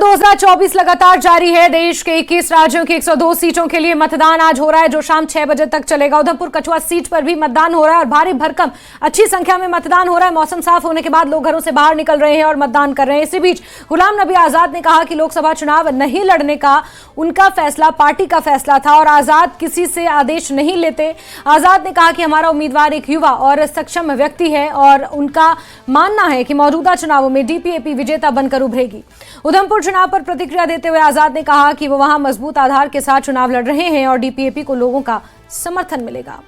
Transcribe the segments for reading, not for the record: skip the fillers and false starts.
2024 लगातार जारी है। देश के 21 राज्यों की 102 सीटों के लिए मतदान आज हो रहा है, जो शाम 6 बजे तक चलेगा। उधमपुर कछुआ सीट पर भी मतदान हो रहा है और भारी भरकम अच्छी संख्या में मतदान हो रहा है। मौसम साफ होने के बाद लोग घरों से बाहर निकल रहे हैं और मतदान कर रहे हैं। इसी बीच गुलाम नबी आजाद ने कहा कि लोकसभा चुनाव नहीं लड़ने का उनका फैसला पार्टी का फैसला था और आजाद किसी से आदेश नहीं लेते। आजाद ने कहा कि हमारा उम्मीदवार एक युवा और सक्षम व्यक्ति है और उनका मानना है कि मौजूदा चुनावों में डीपीएपी विजेता बनकर उभरेगी। उधमपुर चुनाव पर प्रतिक्रिया देते हुए आजाद ने कहा कि वो वहां मजबूत आधार के साथ चुनाव लड़ रहे हैं और डीपीएपी को लोगों का समर्थन मिलेगा।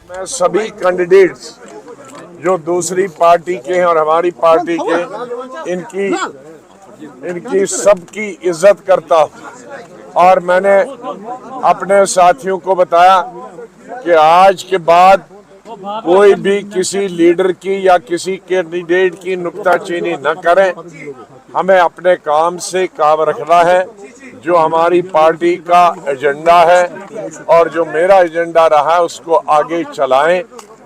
मैं सभी कैंडिडेट्स जो दूसरी पार्टी के हैं और हमारी पार्टी के, इनकी सबकी इज्जत करता हूं और मैंने अपने साथियों को बताया कि आज के बाद कोई भी किसी लीडर की या किसी कैंडिडेट की नुक्ताचीनी न करें। हमें अपने काम से काम रखना है। जो हमारी पार्टी का एजेंडा है और जो मेरा एजेंडा रहा है उसको आगे चलाएं।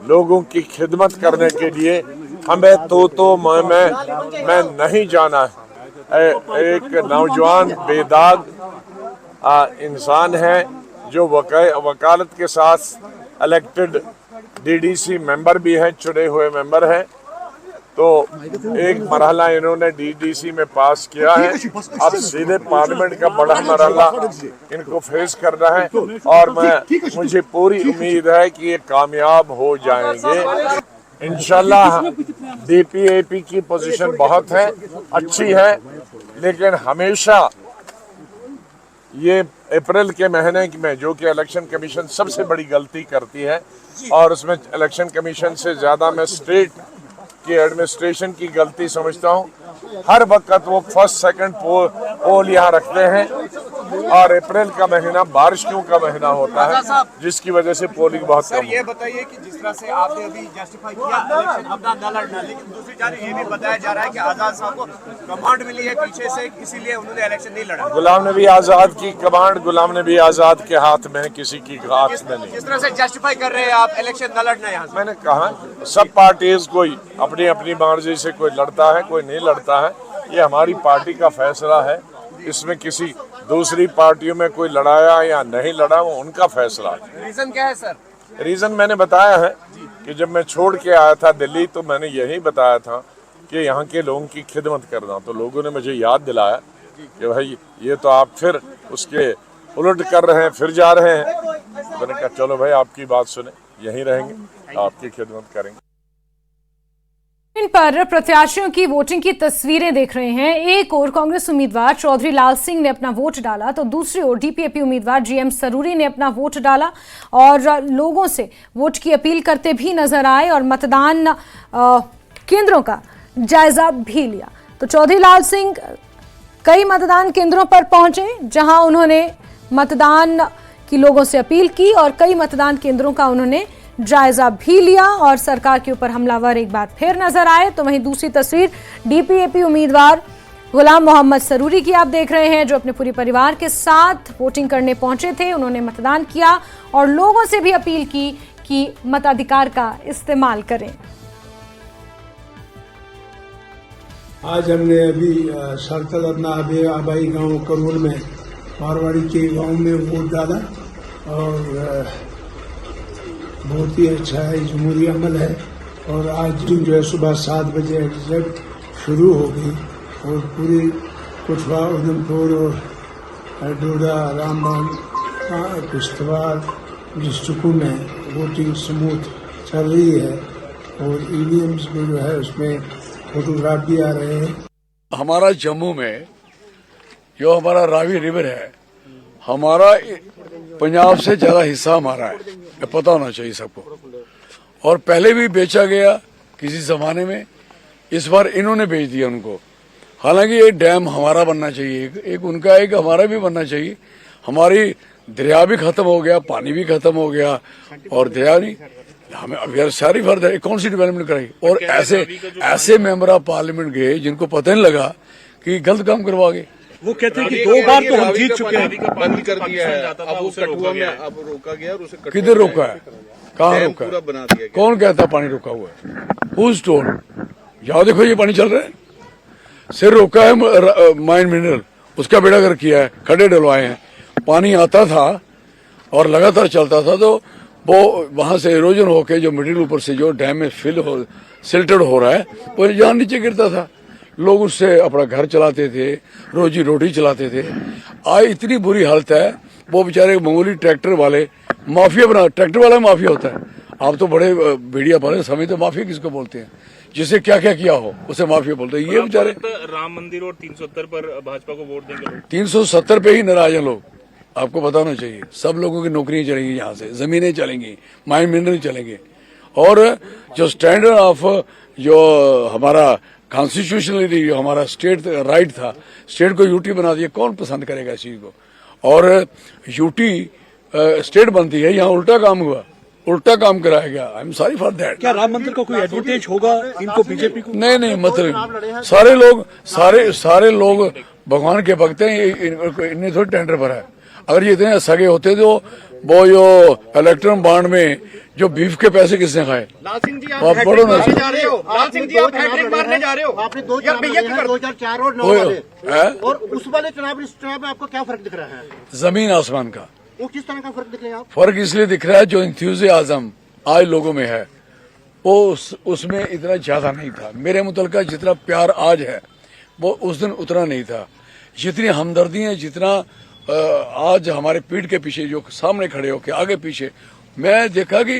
लोगों की खिदमत करने के लिए हमें तो मैं नहीं जाना है। एक नौजवान बेदाग इंसान है जो वकालत के साथ इलेक्टेड डीडीसी मेंबर भी हैं, चुने हुए मेंबर हैं। तो एक मरहला इन्होंने डीडीसी में पास किया है, अब सीधे पार्लियामेंट का बड़ा मरहला इनको फेस करना है और मुझे पूरी उम्मीद है कि ये कामयाब हो जाएंगे इंशाल्लाह। डीपीएपी की पोजीशन बहुत है, अच्छी है, लेकिन हमेशा ये अप्रैल के महीने में जो कि इलेक्शन कमीशन सबसे बड़ी गलती करती है और उसमें इलेक्शन कमीशन से ज्यादा मैं स्टेट की एडमिनिस्ट्रेशन की गलती समझता हूँ। हर वक्त वो फर्स्ट सेकंड पोल यहाँ रखते हैं और अप्रैल का महीना बारिशों का महीना होता है, जिसकी वजह से पोलिंग बहुत कम। ये बताइए कि जिस तरह से आपने अभी जस्टिफाई किया इलेक्शन अपना न लड़ना, लेकिन दूसरी जानब ये भी बताया जा रहा है कि आजाद साहब को कमांड मिली है पीछे से, इसीलिए उन्होंने इलेक्शन नहीं लड़ा। गुलाम नबी आजाद की कमांड गुलाम नबी आजाद के हाथ में है, किसी की हाथ में नहीं। किस तरह से जस्टिफाई कर रहे हैं आप इलेक्शन न लड़ना? यहाँ मैंने कहा सब पार्टीज कोई अपनी अपनी मर्जी से कोई लड़ता है, कोई नहीं लड़ता है। ये हमारी पार्टी का फैसला है। इसमें किसी दूसरी पार्टियों में कोई लड़ाया या नहीं लड़ा वो उनका फैसला है। रीजन क्या है सर? रीजन मैंने बताया है कि जब मैं छोड़ के आया था दिल्ली तो मैंने यही बताया था कि यहाँ के लोगों की खिदमत करना। तो लोगों ने मुझे याद दिलाया कि भाई ये तो आप फिर उसके उलट कर रहे हैं, फिर जा रहे हैं। मैंने कहा चलो भाई आपकी बात सुने, यहीं रहेंगे, आपकी खिदमत करेंगे। इन पर प्रत्याशियों की वोटिंग की तस्वीरें देख रहे हैं। एक ओर कांग्रेस उम्मीदवार चौधरी लाल सिंह ने अपना वोट डाला तो दूसरी ओर डीपीएपी उम्मीदवार जीएम सरूरी ने अपना वोट डाला और लोगों से वोट की अपील करते भी नजर आए और मतदान केंद्रों का जायजा भी लिया। तो चौधरी लाल सिंह कई मतदान केंद्रों पर पहुंचे जहां उन्होंने मतदान की लोगों से अपील की और कई मतदान केंद्रों का उन्होंने जायजा भी लिया और सरकार के ऊपर हमलावर एक बार फिर नजर आए। तो वहीं दूसरी तस्वीर डीपीएपी उम्मीदवार गुलाम मोहम्मद सरूरी की आप देख रहे हैं, जो अपने पूरे परिवार के साथ वोटिंग करने पहुंचे थे। उन्होंने मतदान किया और लोगों से भी अपील की कि मताधिकार का इस्तेमाल करें। आज हमने अभी सरतल अपना आबाई गांव करोल में मारवाड़ी के गांव में वोट डाला और बहुत ही अच्छा है, जमहूरी अमल है। और आज जो है सुबह 7 बजे एग्जैक्ट शुरू होगी और पूरी कठुआ, उधमपुर और डोडा, रामबन, किश्तवाड़ डिस्ट्रिक्टों में वोटिंग स्मूथ चल रही है और ईवीएम्स में जो है उसमें फोटोग्राफ भी आ रहे हैं। हमारा जम्मू में जो हमारा रावी रिवर है, हमारा पंजाब से ज्यादा हिस्सा हमारा है, ये पता होना चाहिए सबको। और पहले भी बेचा गया किसी जमाने में, इस बार इन्होंने बेच दिया उनको। हालांकि ये डैम हमारा बनना चाहिए, एक उनका एक हमारा भी बनना चाहिए। हमारी दरिया भी खत्म हो गया, पानी भी खत्म हो गया और दरिया नहीं, हमें अभी सारी फर्द है, कौन सी डेवलपमेंट कराई। और ऐसे मेंबर ऑफ पार्लियामेंट गए जिनको पता नहीं लगा कि गलत काम करवा गए। वो कहते हैं कि 2 बार तो हम जीत चुके हैं, बंद कर दिया है, अब वो कठुआ में अब रोका गया और उसे किधर रोका है, कहाँ रोका है, कौन कहता पानी रोका हुआ है? Who's told? जाओ देखो ये पानी चल रहा है। सिर रोका है माइन मिनरल, उसका बेड़ा गर्क किया है, खड्डे डलवाए हैं। पानी आता था और लगातार चलता था, तो वो वहां से इरोजन होके जो मिडिल ऊपर से जो डैम में सिल्टेड हो रहा है वो जहां नीचे गिरता था। लोग उससे अपना घर चलाते थे, रोजी रोटी चलाते थे। आज इतनी बुरी हालत है, वो बेचारे मामूली ट्रैक्टर वाले माफिया ट्रैक्टर वाला माफिया होता है। आप तो बड़े मीडिया पर समय तो माफिया किसको बोलते हैं, जिसे क्या क्या किया हो उसे माफिया बोलते हैं। ये बेचारे राम मंदिर और 370 पर भाजपा को वोट देंगे लोग। 370 पे ही नाराज हैं लोग, आपको बताना चाहिए। सब लोगों की नौकरियां चलेंगी, यहाँ से जमीनें चलेंगी, माइन मिनरल चलेंगे। और जो स्टैंडर्ड ऑफ जो हमारा कॉन्स्टिट्यूशनली जो हमारा स्टेट राइट था, स्टेट को यूटी बना दिया, कौन पसंद करेगा इस चीज को। और यूटी स्टेट बनती है, यहाँ उल्टा काम हुआ, उल्टा काम कराया गया। I am sorry for that. क्या राम मंदिर का कोई एडवांटेज होगा इनको, बीजेपी को? नहीं, मतलब सारे लोग भगवान के भक्त हैं, इन्हें थोड़ी टेंडर भरा है। अगर ये इतने सगे होते तो वो जो इलेक्ट्रॉन बॉन्ड में जो बीफ के पैसे किसने खाए? लाल सिंह जी, आप पढ़ो ना। जा रहे हो, लाल सिंह जी आप हैट्रिक मारने जा रहे हो। आपने 2004 और 9 वाले और उस वाले चुनाव, इस चुनाव में आपको क्या फर्क दिख रहा है? जमीन आसमान का। वो किस तरह का फर्क दिख रहा है? आप फर्क इसलिए दिख रहा है जो इंथ्यूजियाज्म आज लोगों में है वो उसमें इतना ज्यादा नहीं था। मेरे मुतल्का जितना प्यार आज है वो उस दिन उतना नहीं था। जितनी हमदर्दी है, जितना आज हमारे पीठ के पीछे जो सामने खड़े होके आगे पीछे, मैं देखा कि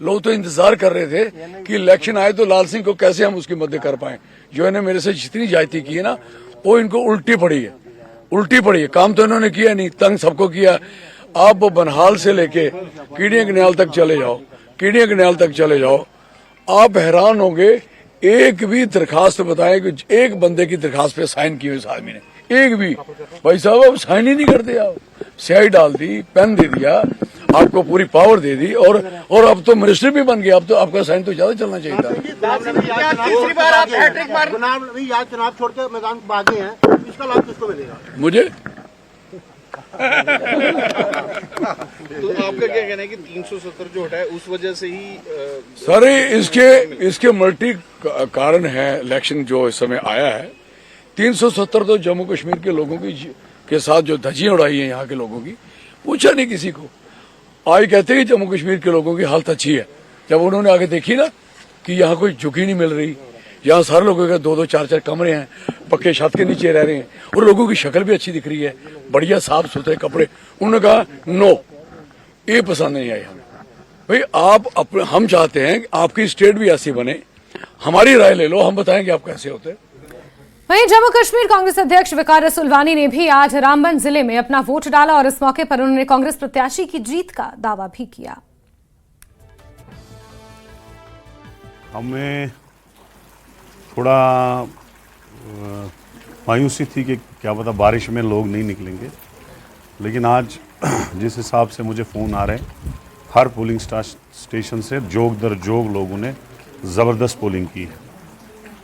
लोग तो इंतजार कर रहे थे कि इलेक्शन आए तो लाल सिंह को कैसे हम उसकी मदद कर पाए। जो इन्हें मेरे से जितनी जायती की है ना, वो इनको उल्टी पड़ी है। काम तो इन्होंने किया नहीं, तंग सबको किया। आप वो बनहाल से लेके कीड़िया कनाल तक चले जाओ, आप हैरान होंगे। एक भी दरखास्त बताएं कि एक बंदे की दरखास्त पे साइन की हुई इस आदमी ने, एक भी। भाई साहब आप साइन ही नहीं करते, आप स्याही डाल दी, पेन दे दिया, आपको पूरी पावर दे दी और अब तो मिनिस्टर भी बन गया। अब तो आपका साइन तो ज्यादा चलना चाहिए था। तीसरी बार आप हैट्रिक मार चुनाव छोड़ के मैदान भागे हैं, इसका लाभ किसको मिलेगा? मुझे तो आपका क्या कहना है कि 370 जो हटा है उस वजह से ही सारे इसके मल्टी कारण है। इलेक्शन जो इस समय आया है, 370 तो जम्मू कश्मीर के लोगों के साथ जो धज्जियां उड़ाई है यहाँ के लोगों की, पूछा नहीं किसी को। आज कहते हैं जम्मू कश्मीर के लोगों की हालत अच्छी है, जब उन्होंने आगे देखी ना कि यहाँ कोई झुकी नहीं मिल रही, यहाँ सारे लोगों के 2-2, 4-4 कमरे हैं, पक्के छत के नीचे रह रहे हैं और लोगों की शक्ल भी अच्छी दिख रही है, बढ़िया साफ सुथरे कपड़े। उन्होंने कहा नो, ये पसंद नहीं आई हमें। भाई हम चाहते हैं कि आपकी स्टेट भी ऐसी बने, हमारी राय ले लो, हम बताएंगे आप कैसे होते हैं। वहीं जम्मू कश्मीर कांग्रेस अध्यक्ष वकार रसूलवानी ने भी आज रामबन जिले में अपना वोट डाला और इस मौके पर उन्होंने कांग्रेस प्रत्याशी की जीत का दावा भी किया। हमें थोड़ा मायूसी थी कि क्या पता बारिश में लोग नहीं निकलेंगे, लेकिन आज जिस हिसाब से मुझे फ़ोन आ रहे हैं, हर पोलिंग स्टेशन से जोग दर जोग लोगों ने ज़बरदस्त पोलिंग की है।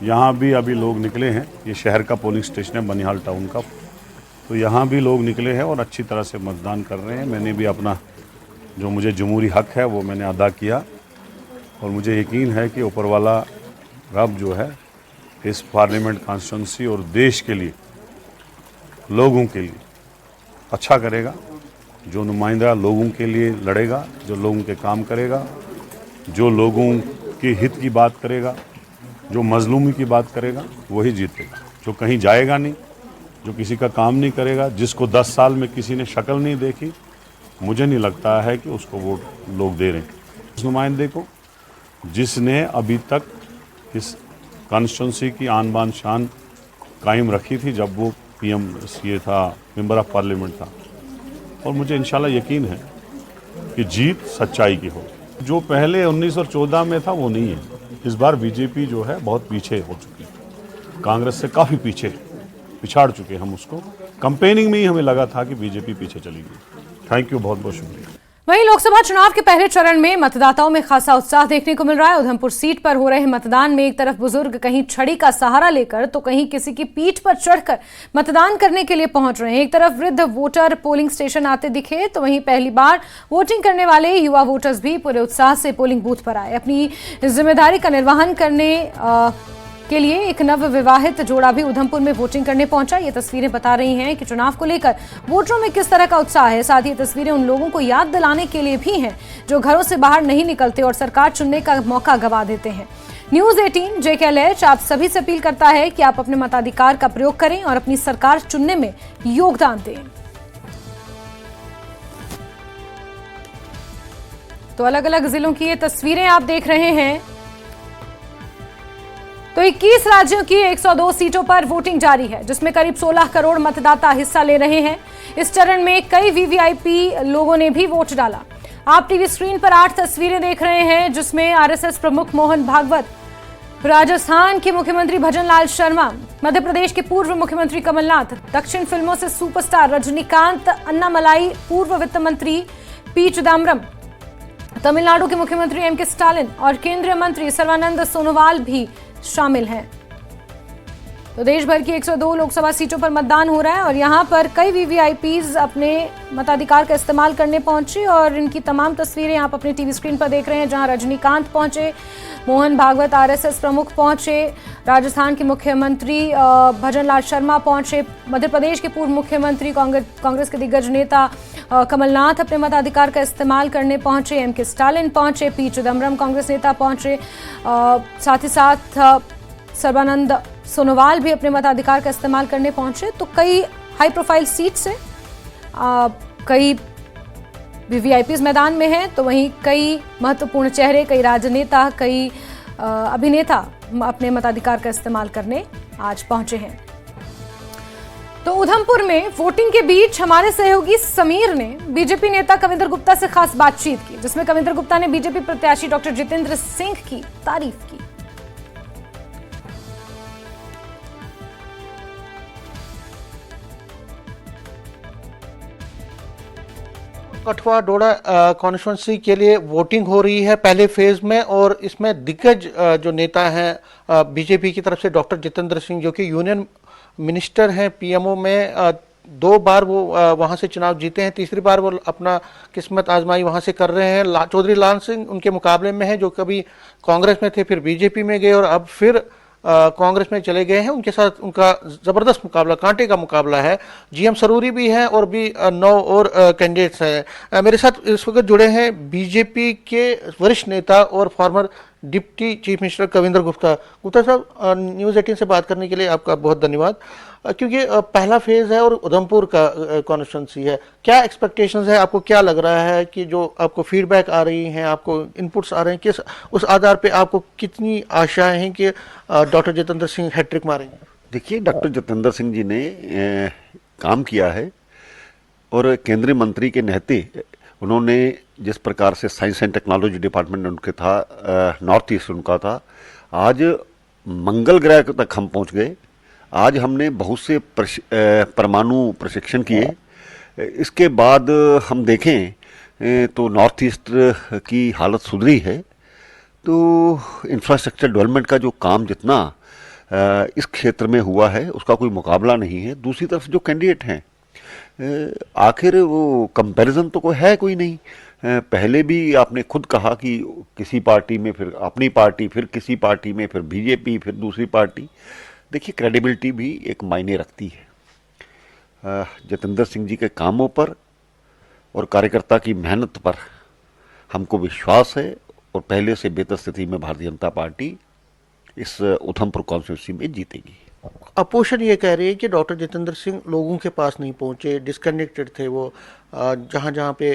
यहाँ भी अभी लोग निकले हैं, ये शहर का पोलिंग स्टेशन है बनिहाल टाउन का, तो यहाँ भी लोग निकले हैं और अच्छी तरह से मतदान कर रहे हैं। मैंने भी अपना जो मुझे जमहूरी हक है वो मैंने अदा किया और मुझे यकीन है कि ऊपर वाला रब जो है इस पार्लियामेंट कॉन्स्टिट्यूंसी और देश के लिए, लोगों के लिए अच्छा करेगा। जो नुमाइंदा लोगों के लिए लड़ेगा, जो लोगों के काम करेगा, जो लोगों के हित की बात करेगा, जो मजलूमी की बात करेगा, वही जीतेगा। जो कहीं जाएगा नहीं, जो किसी का काम नहीं करेगा, जिसको 10 साल में किसी ने शक्ल नहीं देखी, मुझे नहीं लगता है कि उसको वोट लोग दे रहे हैं। उस नुमाइंदे को जिसने अभी तक इस कॉन्स्टिट्यूंसी की आन बान शान कायम रखी थी जब वो PM ये था, मेंबर ऑफ पार्लियामेंट था, और मुझे इंशाल्लाह यकीन है कि जीत सच्चाई की हो। जो पहले 1914 में था वो नहीं है। इस बार बीजेपी जो है बहुत पीछे हो चुकी है, कांग्रेस से काफ़ी पीछे पिछाड़ चुके हम उसको। कैंपेनिंग में ही हमें लगा था कि बीजेपी पीछे चलेगी। थैंक यू, बहुत बहुत शुक्रिया। वहीं लोकसभा चुनाव के पहले चरण में मतदाताओं में खासा उत्साह देखने को मिल रहा है। उधमपुर सीट पर हो रहे मतदान में एक तरफ बुजुर्ग कहीं छड़ी का सहारा लेकर तो कहीं किसी की पीठ पर चढ़कर मतदान करने के लिए पहुंच रहे हैं। एक तरफ वृद्ध वोटर पोलिंग स्टेशन आते दिखे तो वहीं पहली बार वोटिंग करने वाले युवा वोटर्स भी पूरे उत्साह से पोलिंग बूथ पर आए। अपनी जिम्मेदारी का निर्वहन करने के लिए एक नव विवाहित जोड़ा भी उधमपुर में वोटिंग करने पहुंचा। ये तस्वीरें बता रही हैं कि चुनाव को लेकर वोटरों में किस तरह का उत्साह है। साथ ही ये तस्वीरें उन लोगों को याद दिलाने के लिए भी हैं जो घरों से बाहर नहीं निकलते और सरकार चुनने का मौका गंवा देते हैं। न्यूज 18 JKLH आप सभी से अपील करता है कि आप अपने मताधिकार का प्रयोग करें और अपनी सरकार चुनने में योगदान दें। तो अलग अलग जिलों की ये तस्वीरें आप देख रहे हैं। तो 21 राज्यों की 102 सीटों पर वोटिंग जारी है, जिसमें करीब 16 करोड़ मतदाता हिस्सा ले रहे हैं। इस चरण में कई VVIP लोगों ने भी वोट डाला। आप टीवी स्क्रीन पर 8 तस्वीरें देख रहे हैं, जिसमें RSS प्रमुख मोहन भागवत, राजस्थान के मुख्यमंत्री भजन लाल शर्मा, मध्य प्रदेश के पूर्व मुख्यमंत्री कमलनाथ, दक्षिण फिल्मों से सुपरस्टार रजनीकांत, अन्नामलाई, पूर्व वित्त मंत्री P चिदम्बरम, तमिलनाडु के मुख्यमंत्री M.K. स्टालिन और केंद्रीय मंत्री सर्बानंद सोनोवाल भी शामिल हैं। तो देश भर की 102 लोकसभा सीटों पर मतदान हो रहा है और यहां पर कई VVIPs अपने मताधिकार का इस्तेमाल करने पहुंचे और इनकी तमाम तस्वीरें आप अपने टीवी स्क्रीन पर देख रहे हैं, जहां रजनीकांत पहुंचे, मोहन भागवत RSS प्रमुख पहुंचे, राजस्थान के मुख्यमंत्री भजन लाल शर्मा पहुंचे, मध्य प्रदेश के पूर्व मुख्यमंत्री कांग्रेस के दिग्गज नेता कमलनाथ अपने मताधिकार का इस्तेमाल करने पहुंचे, M.K. स्टालिन पहुंचे, P चिदम्बरम कांग्रेस नेता पहुंचे, साथ ही साथ सर्बानंद सोनोवाल भी अपने मताधिकार का इस्तेमाल करने पहुंचे। तो कई हाई प्रोफाइल सीट से कई VVIPs मैदान में हैं, तो वहीं कई महत्वपूर्ण चेहरे, कई राजनेता, कई अभिनेता अपने मताधिकार का इस्तेमाल करने आज पहुंचे हैं। तो उधमपुर में वोटिंग के बीच हमारे सहयोगी समीर ने बीजेपी नेता कविंद्र गुप्ता से खास बातचीत की, जिसमें कविंद्र गुप्ता ने बीजेपी प्रत्याशी डॉक्टर जितेंद्र सिंह की तारीफ की। कठुआ डोडा कॉन्स्टिट्यूंसी के लिए वोटिंग हो रही है पहले फेज में, और इसमें दिग्गज जो नेता हैं बीजेपी की तरफ से डॉक्टर जितेंद्र सिंह, जो कि यूनियन मिनिस्टर हैं PMO में, 2 बार वो वहां से चुनाव जीते हैं, तीसरी बार वो अपना किस्मत आजमाई वहां से कर रहे हैं। चौधरी लाल सिंह उनके मुकाबले में है, जो कभी कांग्रेस में थे, फिर बीजेपी में गए और अब फिर कांग्रेस में चले गए हैं। उनके साथ उनका जबरदस्त मुकाबला, कांटे का मुकाबला है। GM सरूरी भी हैं और भी 9 और कैंडिडेट्स हैं। मेरे साथ इस वक्त जुड़े हैं बीजेपी के वरिष्ठ नेता और former deputy chief minister Kavinder Gupta. Gupta साहब, न्यूज़ 18 से बात करने के लिए आपका बहुत धन्यवाद, क्योंकि पहला फेज है और उधमपुर का कॉन्स्टिट्यूंसी है। क्या एक्सपेक्टेशंस है, आपको क्या लग रहा है कि जो आपको फीडबैक आ रही हैं, आपको इनपुट्स आ रहे हैं, किस उस आधार पे आपको कितनी आशाएं हैं कि डॉक्टर जितेंद्र सिंह हैट्रिक मारेंगे? देखिए, डॉक्टर जितेंद्र सिंह जी ने काम किया है और केंद्रीय मंत्री के नाते उन्होंने जिस प्रकार से साइंस एंड टेक्नोलॉजी डिपार्टमेंट उनके था, नॉर्थ ईस्ट उनका था, आज मंगल ग्रह तक हम पहुंच गए। आज हमने बहुत से परमाणु प्रशिक्षण किए। इसके बाद हम देखें तो नॉर्थ ईस्ट की हालत सुधरी है। तो इंफ्रास्ट्रक्चर डेवलपमेंट का जो काम जितना इस क्षेत्र में हुआ है उसका कोई मुकाबला नहीं है। दूसरी तरफ जो कैंडिडेट हैं, आखिर वो कंपैरिजन तो कोई है कोई नहीं। पहले भी आपने खुद कहा कि किसी पार्टी में, फिर अपनी पार्टी, फिर किसी पार्टी में, फिर बीजेपी, फिर दूसरी पार्टी। देखिए, क्रेडिबिलिटी भी एक मायने रखती है। जितेंद्र सिंह जी के कामों पर और कार्यकर्ता की मेहनत पर हमको विश्वास है और पहले से बेहतर स्थिति में भारतीय जनता पार्टी इस उधमपुर कॉन्स्टिट्यूंसी में जीतेगी। अपोजिशन ये कह रही है कि डॉक्टर जितेंद्र सिंह लोगों के पास नहीं पहुंचे, डिसकनेक्टेड थे। वो जहाँ जहाँ पे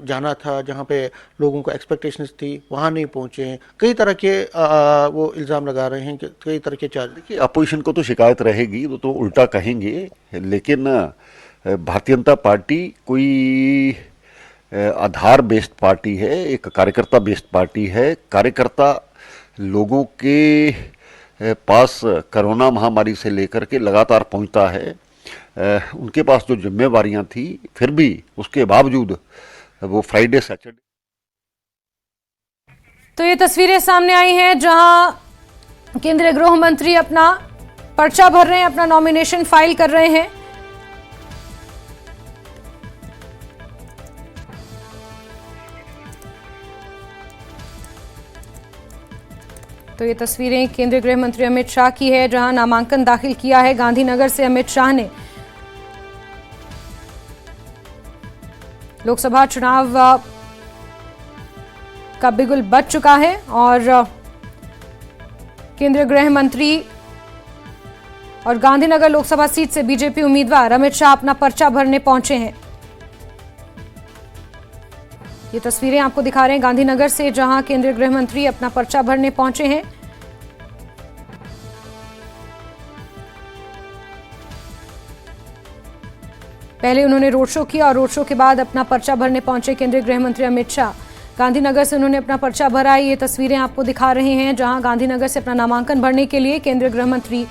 जाना था, जहाँ पे लोगों को एक्सपेक्टेशंस थी, वहाँ नहीं पहुंचे। कई तरह के वो इल्ज़ाम लगा रहे हैं कि कई तरह के चार्ज। देखिए, अपोजिशन को तो शिकायत रहेगी, तो उल्टा कहेंगे, लेकिन भारतीय जनता पार्टी कोई आधार बेस्ड पार्टी है, एक कार्यकर्ता बेस्ड पार्टी है। कार्यकर्ता लोगों के पास कोरोना महामारी से लेकर के लगातार पहुंचता है। उनके पास जो जिम्मेवारियां थी, फिर भी उसके बावजूद वो फ्राइडे सैटरडे। तो ये तस्वीरें सामने आई हैं जहां केंद्रीय गृह मंत्री अपना पर्चा भर रहे हैं, अपना नॉमिनेशन फाइल कर रहे हैं। तो ये तस्वीरें केंद्रीय गृह मंत्री अमित शाह की है, जहां नामांकन दाखिल किया है गांधीनगर से अमित शाह ने। लोकसभा चुनाव का बिगुल बज चुका है और केंद्रीय गृह मंत्री और गांधीनगर लोकसभा सीट से बीजेपी उम्मीदवार अमित शाह अपना पर्चा भरने पहुंचे हैं। ये तस्वीरें आपको दिखा रहे हैं गांधीनगर से, जहां केंद्रीय गृह मंत्री अपना पर्चा भरने पहुंचे हैं। पहले उन्होंने रोड शो किया और रोड शो के बाद अपना पर्चा भरने पहुंचे केंद्रीय गृह मंत्री अमित शाह। गांधीनगर से उन्होंने अपना पर्चा भरा। ये तस्वीरें आपको दिखा रहे हैं, जहां गांधीनगर से अपना नामांकन भरने के लिए केंद्रीय गृह मंत्री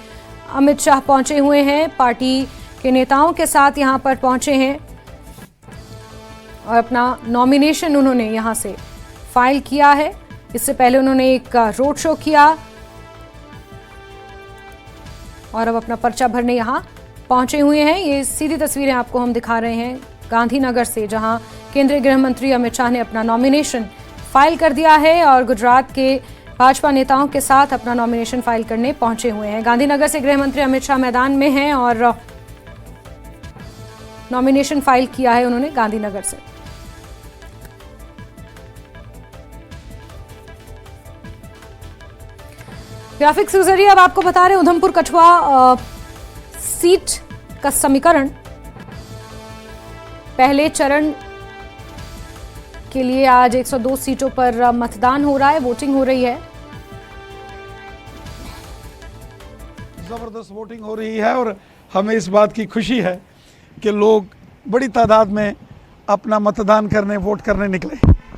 अमित शाह पहुंचे हुए हैं। पार्टी के नेताओं के साथ यहां पर पहुंचे हैं और अपना नॉमिनेशन उन्होंने यहां से फाइल किया है। इससे पहले उन्होंने एक रोड शो किया और अब अपना पर्चा भरने यहां पहुंचे हुए हैं। ये सीधी तस्वीरें आपको हम दिखा रहे हैं गांधीनगर से, जहां केंद्रीय गृह मंत्री अमित शाह ने अपना नॉमिनेशन फाइल कर दिया है और गुजरात के भाजपा नेताओं के साथ अपना नॉमिनेशन फाइल करने पहुंचे हुए हैं। गांधीनगर से गृह मंत्री अमित शाह मैदान में हैं और नॉमिनेशन फाइल किया है उन्होंने गांधीनगर से। ग्राफिक्स के जरिए अब आपको बता रहे उधमपुर कठुआ सीट का समीकरण। पहले चरण के लिए आज 102 सीटों पर मतदान हो रहा है, वोटिंग हो रही है। जबरदस्त वोटिंग हो रही है और हमें इस बात की खुशी है कि लोग बड़ी तादाद में अपना मतदान करने, वोट करने निकले।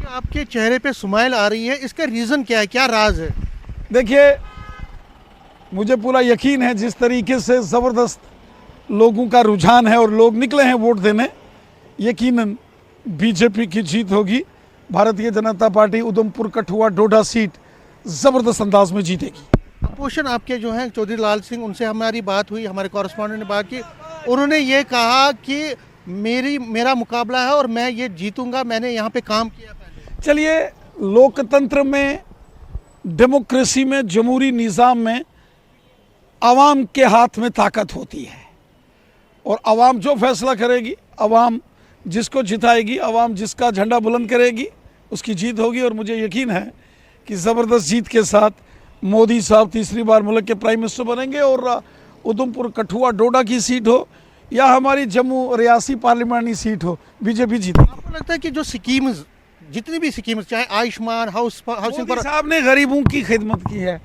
आपके चेहरे पे स्माइल आ रही है, इसका रीजन क्या है, क्या राज है? देखिए, मुझे पूरा यकीन है जिस तरीके से ज़बरदस्त लोगों का रुझान है और लोग निकले हैं वोट देने, यकीनन बीजेपी की जीत होगी। भारतीय जनता पार्टी उधमपुर कठुआ डोडा सीट ज़बरदस्त अंदाज में जीतेगी। अपोजिशन आपके जो हैं चौधरी लाल सिंह, उनसे हमारी बात हुई, हमारे कॉरेस्पॉन्डेंट ने बात की। उन्होंने ये कहा कि मेरा मुकाबला है और मैं ये जीतूंगा, मैंने यहाँ पे काम किया पहले। चलिए, लोकतंत्र में, डेमोक्रेसी में, जमहूरी निज़ाम में आवाम के हाथ में ताकत होती है और आवाम जो फैसला करेगी, आवाम जिसको जिताएगी, आवाम जिसका झंडा बुलंद करेगी, उसकी जीत होगी। और मुझे यकीन है कि ज़बरदस्त जीत के साथ मोदी साहब तीसरी बार मुल्क के प्राइम मिनिस्टर बनेंगे और उधमपुर कठुआ डोडा की सीट हो या हमारी जम्मू रियासी पार्लियामानी सीट हो, बीजेपी जीतेगी। आपको लगता है कि जो स्कीम्स, जितनी भी स्कीम्स, चाहे आयुष्मान, हाउसिंग पर, साहब ने गरीबों की खिदमत की है,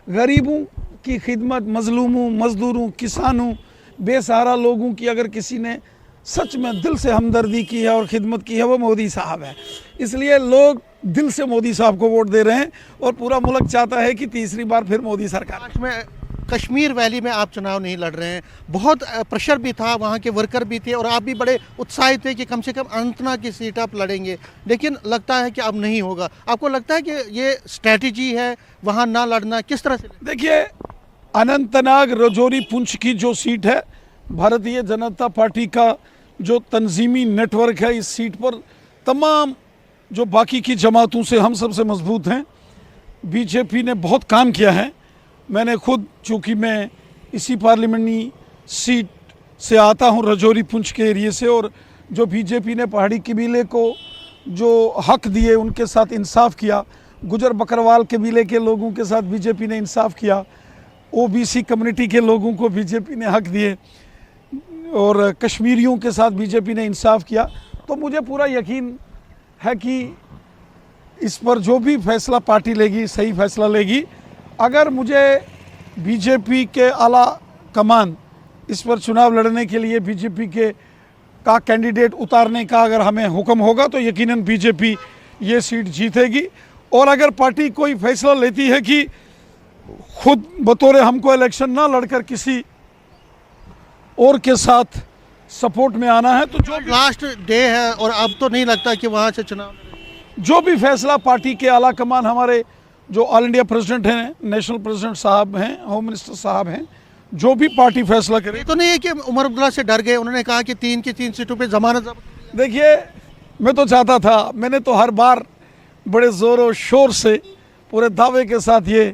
गरीबों की खिदमत, मजलूमों, मजदूरों, किसानों, बेसहारा लोगों की अगर किसी ने सच में दिल से हमदर्दी की है और खिदमत की है, वो मोदी साहब है। इसलिए लोग दिल से मोदी साहब को वोट दे रहे हैं और पूरा मुल्क चाहता है कि तीसरी बार फिर मोदी सरकार। में कश्मीर वैली में आप चुनाव नहीं लड़ रहे हैं, बहुत प्रेशर भी था, वहाँ के वर्कर भी थे और आप भी बड़े उत्साहित थे कि कम से कम अनंतनाग की सीट आप लड़ेंगे, लेकिन लगता है कि अब नहीं होगा। आपको लगता है कि ये स्ट्रैटेजी है वहाँ ना लड़ना, किस तरह से? देखिए, अनंतनाग, राजौरी, पुंछ की जो सीट है, भारतीय जनता पार्टी का जो तंजीमी नेटवर्क है, इस सीट पर तमाम जो बाकी की जमातों से हम सबसे मजबूत हैं। बीजेपी ने बहुत काम किया है। मैंने खुद, चूँकि मैं इसी पार्लियामेंट्री सीट से आता हूं, राजौरी पुंछ के एरिए से, और जो बीजेपी ने पहाड़ी कबीले को जो हक दिए उनके साथ इंसाफ किया, गुजर बकरवाल कबीले के लोगों के साथ बीजेपी ने इंसाफ किया, ओबीसी कम्युनिटी के लोगों को बीजेपी ने हक दिए और कश्मीरियों के साथ बीजेपी ने इंसाफ किया। तो मुझे पूरा यकीन है कि इस पर जो भी फैसला पार्टी लेगी, सही फैसला लेगी। अगर मुझे बीजेपी के आला कमान इस पर चुनाव लड़ने के लिए बीजेपी का कैंडिडेट उतारने का अगर हमें हुक्म होगा तो यकीनन बीजेपी ये सीट जीतेगी। और अगर पार्टी कोई फैसला लेती है कि खुद बतौर हमको इलेक्शन ना लड़कर किसी और के साथ सपोर्ट में आना है, तो जो लास्ट डे है और अब तो नहीं लगता कि वहाँ से चुनाव, जो भी फैसला पार्टी के आला कमान, हमारे जो ऑल इंडिया प्रेसिडेंट हैं, नेशनल प्रेसिडेंट साहब हैं, होम मिनिस्टर साहब हैं, जो भी पार्टी फैसला करे। तो नहीं है कि उमर अब्दुल्ला से डर गए, उन्होंने कहा कि 3 की 3 सीटों पे जमानत। देखिए, मैं तो चाहता था, मैंने तो हर बार बड़े ज़ोर और शोर से पूरे दावे के साथ ये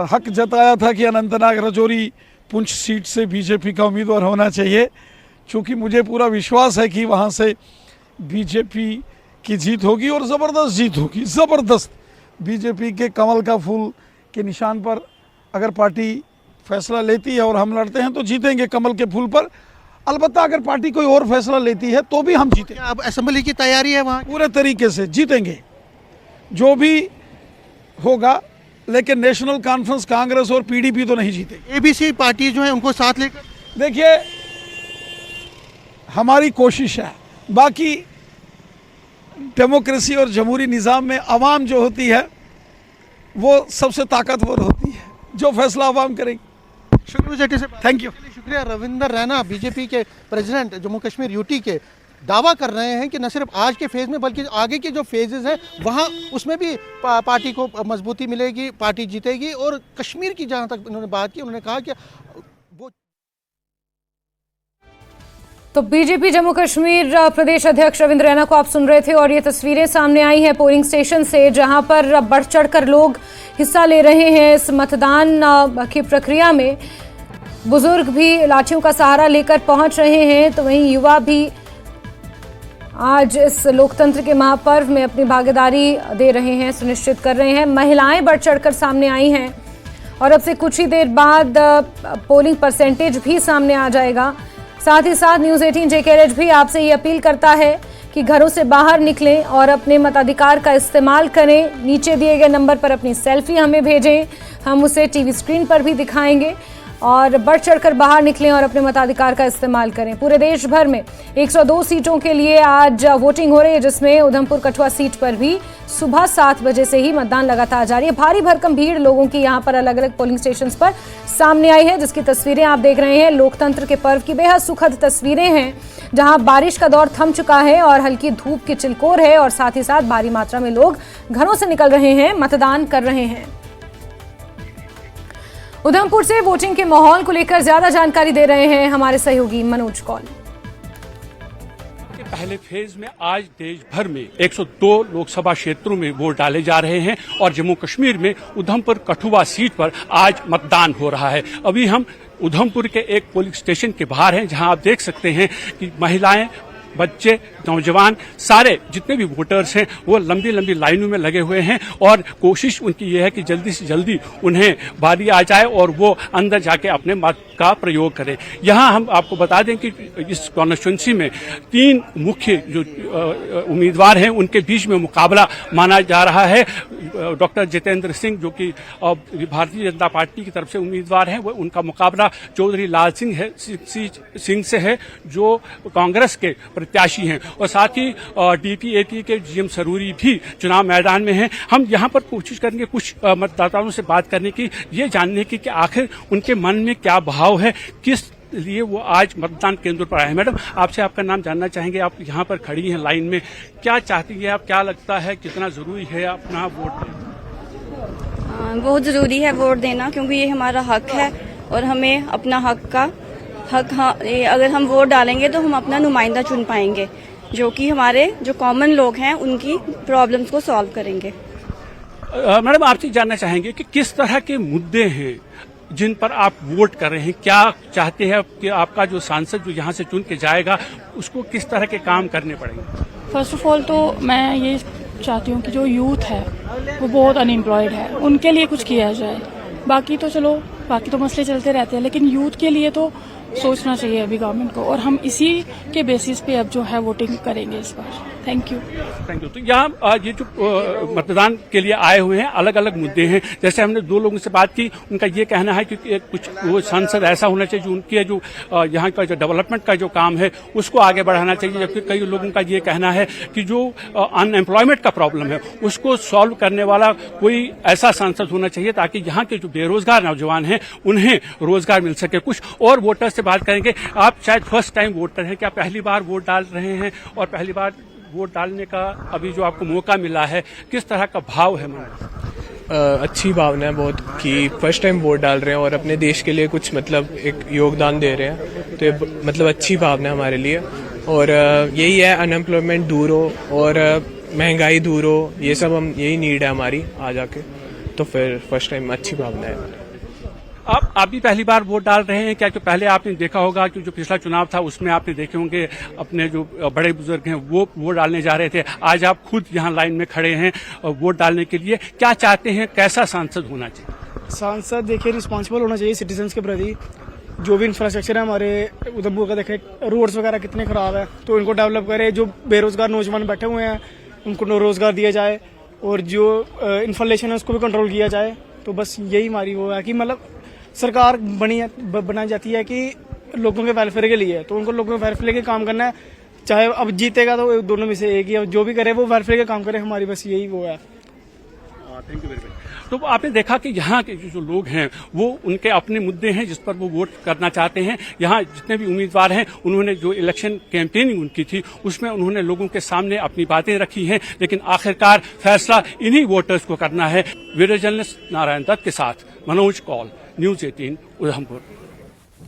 हक जताया था कि अनंतनाग राजौरी पुंछ सीट से बीजेपी का उम्मीदवार होना चाहिए, क्योंकि मुझे पूरा विश्वास है कि वहाँ से बीजेपी की जीत होगी और ज़बरदस्त जीत होगी, ज़बरदस्त। बीजेपी के कमल का फूल के निशान पर अगर पार्टी फैसला लेती है और हम लड़ते हैं तो जीतेंगे कमल के फूल पर। अलबत्ता अगर पार्टी कोई और फैसला लेती है तो भी हम जीतेंगे। अब असेंबली की तैयारी है वहाँ? पूरे तरीके से जीतेंगे जो भी होगा, लेकिन नेशनल कॉन्फ्रेंस कांग्रेस और पीडीपी तो नहीं जीतेगी। एबीसी पार्टी जो है उनको साथ लेकर, देखिए हमारी कोशिश है, बाकी डेमोक्रेसी और जमहूरी निज़ाम में अवाम जो होती है वो सबसे ताकतवर होती है, जो फैसला अवाम करेगी। शुक्रिया सेठी से, थैंक यू। शुक्रिया। रविंदर रैना बीजेपी के प्रेसिडेंट जम्मू कश्मीर यूटी के दावा कर रहे हैं कि न सिर्फ आज के फेज में बल्कि आगे के जो फेजेस हैं वहाँ उसमें भी पार्टी को मजबूती मिलेगी, पार्टी जीतेगी। और कश्मीर की जहाँ तक उन्होंने बात की, उन्होंने कहा कि वो तो बीजेपी जम्मू कश्मीर प्रदेश अध्यक्ष रविंद्र रैना को आप सुन रहे थे और ये तस्वीरें सामने आई हैं पोलिंग स्टेशन से, जहां पर बढ़ चढ़कर लोग हिस्सा ले रहे हैं इस मतदान की प्रक्रिया में। बुजुर्ग भी लाठियों का सहारा लेकर पहुंच रहे हैं, तो वहीं युवा भी आज इस लोकतंत्र के महापर्व में अपनी भागीदारी दे रहे हैं, सुनिश्चित कर रहे हैं। महिलाएं बढ़ चढ़कर सामने आई हैं और अब से कुछ ही देर बाद पोलिंग परसेंटेज भी सामने आ जाएगा। साथ ही साथ न्यूज़ 18 JKRH भी आपसे ये अपील करता है कि घरों से बाहर निकलें और अपने मताधिकार का इस्तेमाल करें। नीचे दिए गए नंबर पर अपनी सेल्फी हमें भेजें, हम उसे टीवी स्क्रीन पर भी दिखाएंगे। और बढ़ चढ़कर बाहर निकलें और अपने मताधिकार का इस्तेमाल करें। पूरे देश भर में 102 सीटों के लिए आज वोटिंग हो रही है, जिसमें उधमपुर कठुआ सीट पर भी सुबह 7 बजे से ही मतदान लगातार जारी है। भारी भरकम भीड़ लोगों की यहाँ पर अलग अलग पोलिंग स्टेशंस पर सामने आई है, जिसकी तस्वीरें आप देख रहे हैं। लोकतंत्र के पर्व की बेहद सुखद तस्वीरें हैं, जहां बारिश का दौर थम चुका है और हल्की धूप की चिलकोर है और साथ ही साथ भारी मात्रा में लोग घरों से निकल रहे हैं, मतदान कर रहे हैं। उधमपुर से वोटिंग के माहौल को लेकर ज्यादा जानकारी दे रहे हैं हमारे सहयोगी मनोज कौल। पहले फेज में आज देश भर में 102 लोकसभा क्षेत्रों में वोट डाले जा रहे हैं और जम्मू कश्मीर में उधमपुर कठुआ सीट पर आज मतदान हो रहा है। अभी हम उधमपुर के एक पोलिंग स्टेशन के बाहर हैं, जहां आप देख सकते हैं कि महिलाएं, बच्चे, नौजवान, सारे जितने भी वोटर्स हैं वो लंबी लंबी लाइनों में लगे हुए हैं और कोशिश उनकी ये है कि जल्दी से जल्दी उन्हें बारी आ जाए और वो अंदर जाके अपने मत का प्रयोग करें। यहाँ हम आपको बता दें कि इस कॉन्स्टिट्यूंसी में 3 मुख्य जो उम्मीदवार हैं उनके बीच में मुकाबला माना जा रहा है। डॉक्टर जितेंद्र सिंह जो कि भारतीय जनता पार्टी की तरफ से उम्मीदवार हैं, वो उनका मुकाबला चौधरी लाल सिंह से है जो कांग्रेस के प्रत्याशी हैं। और साथ ही DPAP के GM सरूरी भी चुनाव मैदान में हैं। हम यहाँ पर कोशिश करेंगे कुछ मतदाताओं से बात करने की, ये जानने की कि आखिर उनके मन में क्या भाव है, किस लिए वो आज मतदान केंद्र पर आए हैं। मैडम, आपसे आपका नाम जानना चाहेंगे। आप यहाँ पर खड़ी हैं लाइन में, क्या चाहती हैं आप, क्या लगता है कितना जरूरी है अपना वोट देना? बहुत जरूरी है वोट देना, क्योंकि ये हमारा हक है और हमें अपना अगर हम वोट डालेंगे तो हम अपना नुमाइंदा चुन पाएंगे, जो कि हमारे जो कॉमन लोग हैं उनकी प्रॉब्लम्स को सॉल्व करेंगे। मैडम, आपसे जानना चाहेंगे कि किस तरह के मुद्दे हैं जिन पर आप वोट कर रहे हैं, क्या चाहते हैं कि आपका जो सांसद जो यहाँ से चुन के जाएगा उसको किस तरह के काम करने पड़ेंगे? फर्स्ट ऑफ ऑल तो मैं ये चाहती हूँ कि जो यूथ है वो बहुत अनएम्प्लॉयड है, उनके लिए कुछ किया जाए। बाकी तो मसले चलते रहते हैं, लेकिन यूथ के लिए तो सोचना चाहिए अभी गवर्नमेंट को, और हम इसी के बेसिस पे अब जो है वोटिंग करेंगे इस बार। Thank you. तो यहाँ ये जो मतदान के लिए आए हुए हैं, अलग अलग मुद्दे हैं। जैसे हमने 2 लोगों से बात की, उनका ये कहना है कि कुछ वो सांसद ऐसा होना चाहिए जो उनके जो यहाँ का जो डेवलपमेंट का जो काम है उसको आगे बढ़ाना चाहिए, जबकि कई लोगों का ये कहना है कि जो अनएम्प्लॉयमेंट का प्रॉब्लम है उसको सॉल्व करने वाला कोई ऐसा सांसद होना चाहिए ताकि यहाँ के जो बेरोजगार नौजवान हैं उन्हें रोजगार मिल सके। कुछ और वोटर से बात करेंगे। आप शायद फर्स्ट टाइम वोटर हैं, क्या पहली बार वोट डाल रहे हैं? और पहली बार वोट डालने का अभी जो आपको मौका मिला है, किस तरह का भाव है मन? अच्छी भावना है बहुत कि फर्स्ट टाइम वोट डाल रहे हैं और अपने देश के लिए कुछ मतलब एक योगदान दे रहे हैं, तो ये मतलब अच्छी भावना है हमारे लिए। और यही है, अनएम्प्लॉयमेंट दूर हो और महंगाई दूर हो, ये सब हम यही नीड है हमारी आ जाके, तो फिर फर्स्ट टाइम अच्छी भावना है। आप भी पहली बार वोट डाल रहे हैं क्या? तो पहले आपने देखा होगा कि जो पिछला चुनाव था उसमें आपने देखे होंगे अपने जो बड़े बुजुर्ग हैं वो वोट डालने जा रहे थे। आज आप खुद यहाँ लाइन में खड़े हैं वोट डालने के लिए। क्या चाहते हैं, कैसा सांसद होना चाहिए? सांसद देखिए रिस्पॉन्सिबल होना चाहिए सिटीजन्स के प्रति। जो भी इंफ्रास्ट्रक्चर है हमारे उधमपुर का, देखे रोड्स वगैरह कितने खराब है तो इनको डेवलप करे। जो बेरोजगार नौजवान बैठे हुए हैं उनको रोजगार दिया जाए और जो इन्फ्लेशन है उसको भी कंट्रोल किया जाए। तो बस यही हमारी वो है कि मतलब सरकार बनाई जाती है कि लोगों के वेलफेयर के लिए, तो उनको लोगों के वेलफेयर के काम करना है। चाहे अब जीतेगा तो दोनों में से एक ही, जो भी करे वो वेलफेयर के काम करे। हमारी बस यही वो है। Thank you very much. तो आपने देखा कि यहाँ के जो लोग हैं वो उनके अपने मुद्दे हैं जिस पर वो वोट करना चाहते हैं। यहाँ जितने भी उम्मीदवार हैं उन्होंने जो इलेक्शन कैंपेनिंग उनकी थी उसमें उन्होंने लोगों के सामने अपनी बातें रखी हैं, लेकिन आखिरकार फैसला इन्हीं वोटर्स को करना है। वीडियो जर्नलिस्ट नारायण दत्त के साथ मनोज कौल, न्यूज 18 उधमपुर।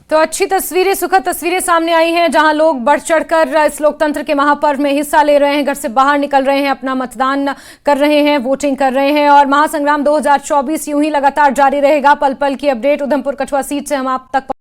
तो अच्छी तस्वीरें, सुखद तस्वीरें सामने आई हैं जहां लोग बढ़ चढ़कर इस लोकतंत्र के महापर्व में हिस्सा ले रहे हैं, घर से बाहर निकल रहे हैं, अपना मतदान कर रहे हैं, वोटिंग कर रहे हैं। और महासंग्राम 2024 यूं ही लगातार जारी रहेगा। पल पल की अपडेट उधमपुर कठुआ सीट से हम आप तक